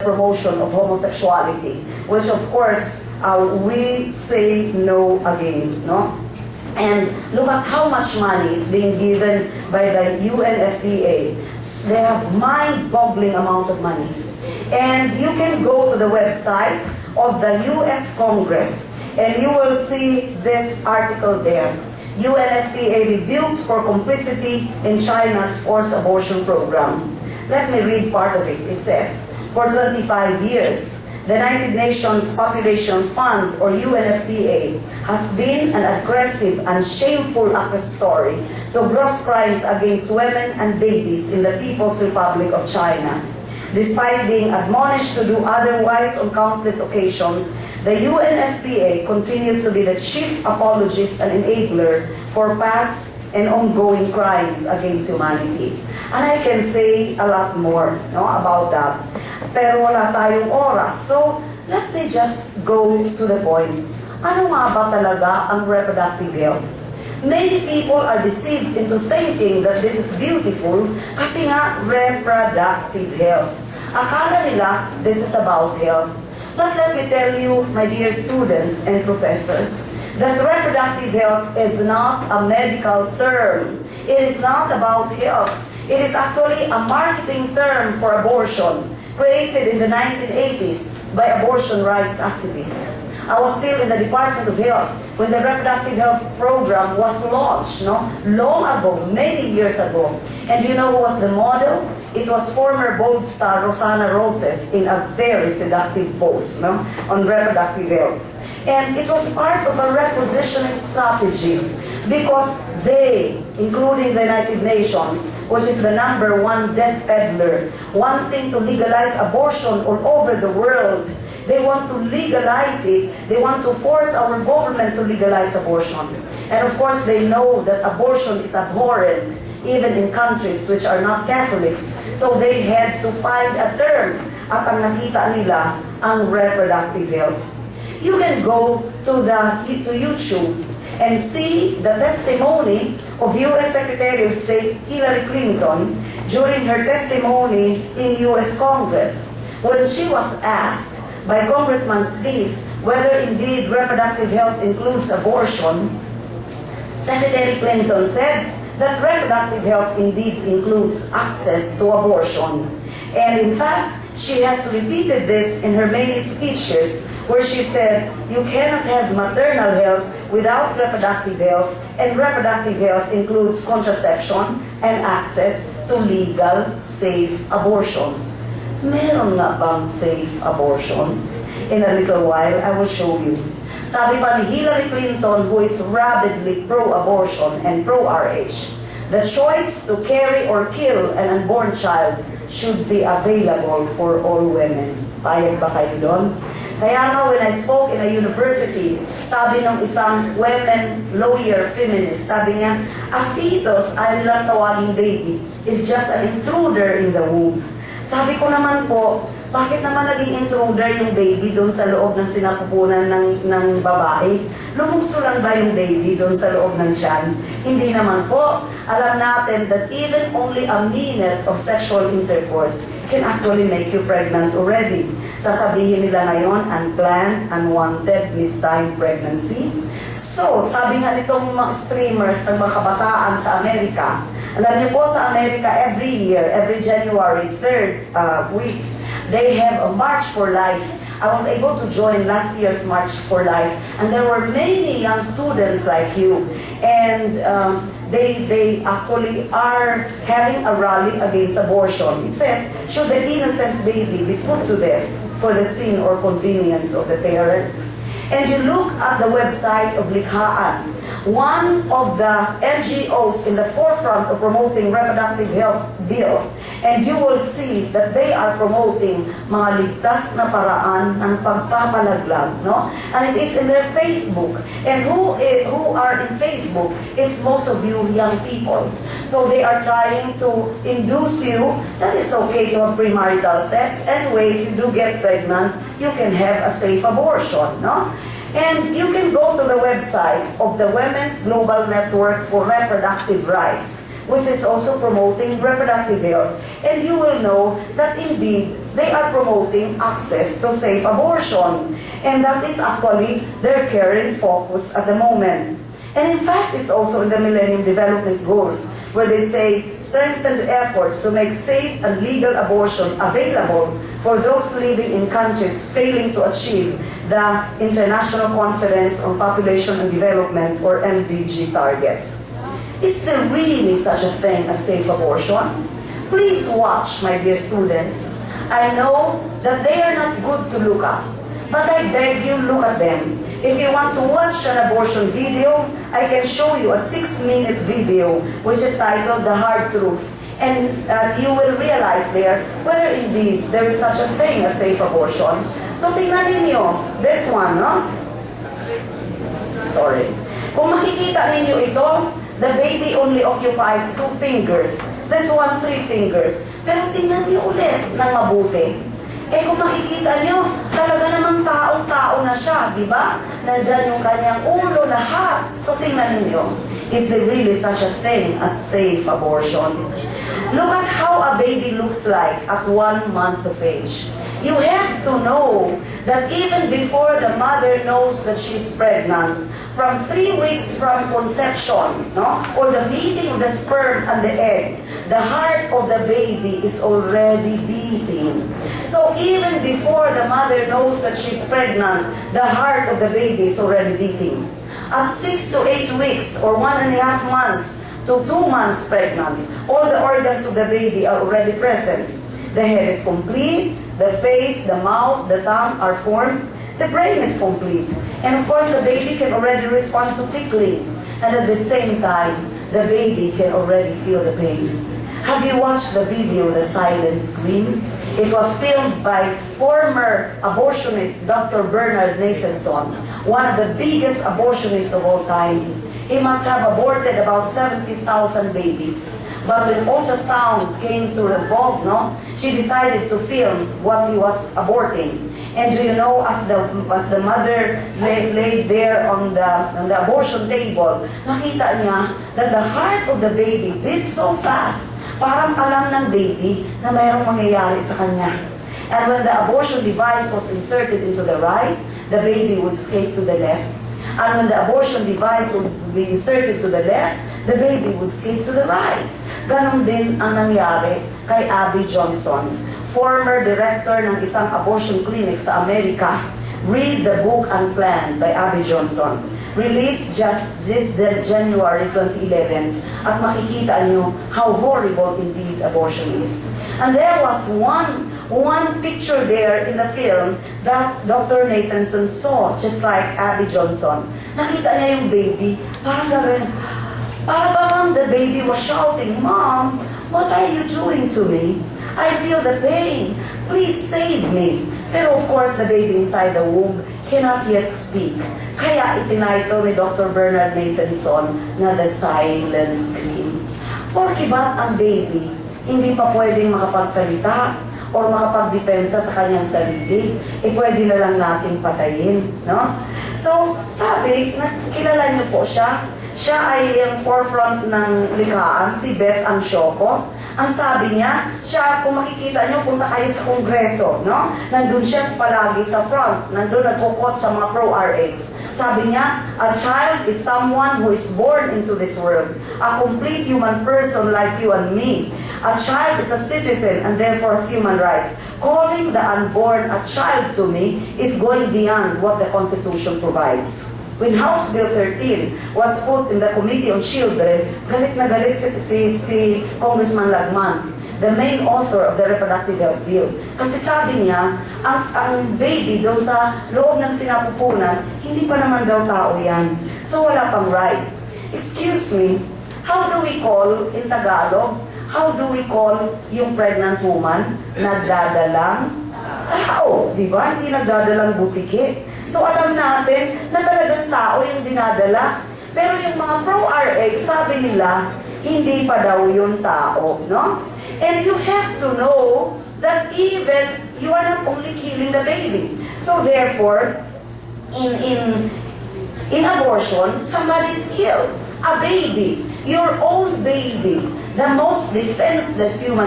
promotion of homosexuality, which of course we say no against, no? And look at how much money is being given by the UNFPA. They have mind-boggling amount of money. And you can go to the website of the US Congress and you will see this article there. UNFPA rebuked for complicity in China's forced abortion program. Let me read part of it. It says, for 25 years, the United Nations Population Fund, or UNFPA, has been an aggressive and shameful accessory to gross crimes against women and babies in the People's Republic of China. Despite being admonished to do otherwise on countless occasions, the UNFPA continues to be the chief apologist and enabler for past and ongoing crimes against humanity. And I can say a lot more, no, about that. Pero wala tayong oras. So, let me just go to the point. Ano nga ba talaga ang reproductive health? Many people are deceived into thinking that this is beautiful kasi nga reproductive health. Akala nila this is about health. But let me tell you, my dear students and professors, that reproductive health is not a medical term. It is not about health. It is actually a marketing term for abortion, created in the 1980s by abortion rights activists. I was still in the Department of Health when the reproductive health program was launched, no? Long ago, many years ago. And you know who was the model? It was former Bold star Rosanna Roses in a very seductive post, no? On reproductive health. And it was part of a repositioning strategy because they, including the United Nations, which is the #1 death peddler, wanting to legalize abortion all over the world. They want to legalize it. They want to force our government to legalize abortion. And of course, they know that abortion is abhorrent, even in countries which are not Catholics. So they had to find a term. At ang nakita nila, ang reproductive health. You can go to YouTube and see the testimony of U.S. Secretary of State Hillary Clinton during her testimony in U.S. Congress when she was asked by Congressman Smith whether indeed reproductive health includes abortion. Secretary Clinton said that reproductive health indeed includes access to abortion. And in fact, she has repeated this in her many speeches where she said, you cannot have maternal health without reproductive health, and reproductive health includes contraception and access to legal, safe abortions. Meron nga bang safe abortions? In a little while, I will show you. Sabi pa ni Hillary Clinton, who is rabidly pro-abortion and pro-RH, the choice to carry or kill an unborn child should be available for all women. Payag ba kayo doon? Kaya nga, when I spoke in a university, sabi ng isang women lawyer feminist, sabi niya, a fetus, ay lang tawaging baby, is just an intruder in the womb. Sabi ko naman po, bakit naman naging intruder yung baby doon sa loob ng sinapupunan ng babae? Lumukso lang ba yung baby doon sa loob ng tiyan? Hindi naman po. Alam natin that even only a minute of sexual intercourse can actually make you pregnant already. Sasabihin nila ngayon, unplanned, unwanted, mistimed pregnancy. So, sabi nga nitong mga streamers ng mga kabataan sa Amerika, alam niyo po sa Amerika, every year, every January 3rd week, they have a March for Life. I was able to join last year's March for Life, and there were many young students like you, and they actually are having a rally against abortion. It says, should the innocent baby be put to death for the sin or convenience of the parent? And you look at the website of Likhaan, one of the NGOs in the forefront of promoting reproductive health bill, and you will see that they are promoting mga ligtas na paraan ng pagpapalaglag, no? And it is in their Facebook. And who are in Facebook? It's most of you young people. So they are trying to induce you that it's okay to have premarital sex. Anyway, if you do get pregnant, you can have a safe abortion, no? And you can go to the website of the Women's Global Network for Reproductive Rights, which is also promoting reproductive health. And you will know that indeed, they are promoting access to safe abortion. And that is actually their current focus at the moment. And in fact, it's also in the Millennium Development Goals, where they say, strengthen efforts to make safe and legal abortion available for those living in countries failing to achieve the International Conference on Population and Development, or MDG, targets. Is there really such a thing as safe abortion? Please watch, my dear students. I know that they are not good to look at, but I beg you, look at them. If you want to watch an abortion video, I can show you a 6-minute video which is titled The Hard Truth. And you will realize there whether indeed there is such a thing as safe abortion. So tingnan ninyo, this one, no? Sorry. Kung makikita ninyo ito, the baby only occupies 2 fingers. This one, 3 fingers. Pero tingnan niyo ulit ng mabuti. Eh kung makikita nyo, talaga namang taong-tao na siya, di ba? Nandyan yung kanyang ulo, lahat. So tingnan ninyo, is there really such a thing as safe abortion? Look at how a baby looks like at 1 month of age. You have to know that even before the mother knows that she's pregnant, from 3 weeks from conception, no, or the meeting of the sperm and the egg, the heart of the baby is already beating. So even before the mother knows that she's pregnant, the heart of the baby is already beating. At 6 to 8 weeks, or 1.5 months to 2 months pregnant, all the organs of the baby are already present. The head is complete, the face, the mouth, the tongue are formed, the brain is complete. And of course, the baby can already respond to tickling. And at the same time, the baby can already feel the pain. Have you watched the video, The Silent Scream? It was filmed by former abortionist Dr. Bernard Nathanson, one of the biggest abortionists of all time. He must have aborted about 70,000 babies. But when ultrasound came to the vault, no, she decided to film what he was aborting. And do you know, as the mother laid there on the abortion table, nakita niya that the heart of the baby beat so fast, parang alam ng baby na mayroong mangyayari sa kanya. And when the abortion device was inserted into the right, the baby would escape to the left. And when the abortion device would be inserted to the left, the baby would escape to the right. Ganon din ang nangyari kay Abby Johnson, former director ng isang abortion clinic sa Amerika. Read the book Unplanned by Abby Johnson, released just this January 2011, at makikita nyo how horrible indeed abortion is. And there was one picture there in the film that Dr. Nathanson saw, just like Abby Johnson. Nakita niya yung baby, parang gagawin, para bang the baby was shouting, "Mom, what are you doing to me? I feel the pain. Please save me." Pero of course, the baby inside the womb cannot yet speak. Kaya itinitle ni Dr. Bernard Nathanson na The Silent Scream. Porque ba't ang baby hindi pa pwedeng makapagsalita o makapagdepensa sa kanyang sarili? Pwede na lang nating patayin, no? So, sabi, kilala niyo po siya. Siya ay yung forefront ng likhaan, si Beth Ansioco. Ang sabi niya, siya, kung makikita niyo, punta kayo sa Kongreso, no? Nandun siya palagi sa front, nandun nagkukot sa mga pro-RX. Sabi niya, a child is someone who is born into this world, a complete human person like you and me. A child is a citizen and therefore has human rights. Calling the unborn a child to me is going beyond what the Constitution provides. When House Bill 13 was put in the Committee on Children, galit na galit si Congressman Lagman, the main author of the Reproductive Health Bill. Kasi sabi niya, ang baby doon sa loob ng sinapupunan, hindi pa naman daw tao yan. So wala pang rights. Excuse me, how do we call in Tagalog, how do we call yung pregnant woman? Nagdadalang tao, di ba? Hindi nagdadalang butike. So alam natin na talagang tao yung dinadala. Pero yung mga pro-RX, sabi nila, hindi pa daw yung tao, no? And you have to know that even you are not only killing the baby. So therefore, in abortion, somebody is killed. A baby, your own baby, the most defenseless human